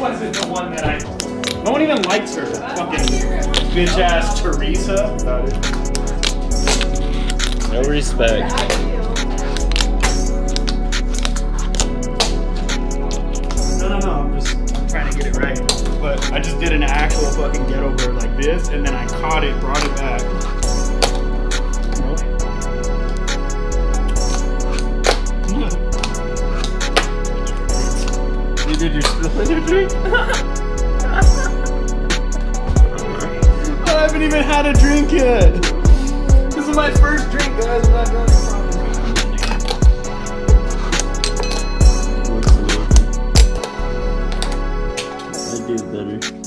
wasn't the one that no one even likes her. Fucking bitch ass Teresa. No respect. No, I'm trying to get it right. But I just did an actual fucking ghetto bird like this, and then I caught it, brought it back. Did you spill in your drink? I haven't even had a drink yet. This is my first drink, guys. I'm not done. I do better.